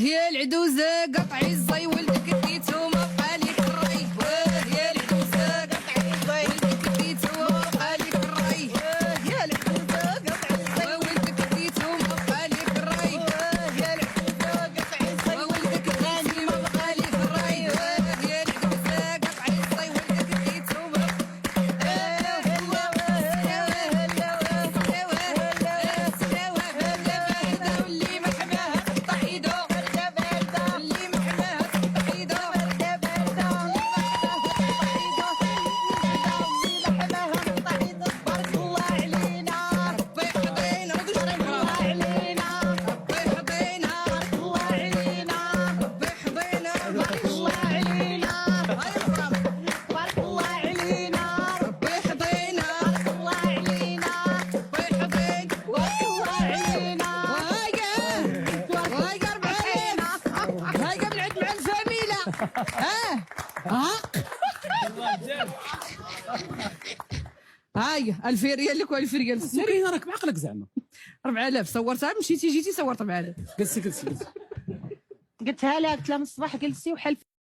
يا العدوزة قطعي الزي ولدك ديتو ما بقى لك الري. يا العدوزة قطعي الزي ولدك ديتو ما بقى لك الري. يا العدوزة قطعي الزي ولدك ديتو ما بقى لك الري. يا العدوزة قطعي الزي ولدك ديتو ما بقى لك الري. يا العدوزة قطعي الزي ولدك ديتو ما هاي 1000 ريال لك و1000 ريال للسيري. كاين راك بعقلك زعما 4000 صورتها مشيتي جيتي صورت 4000. جلسي قلتها لها، قلت لها من الصباح جلسي وحل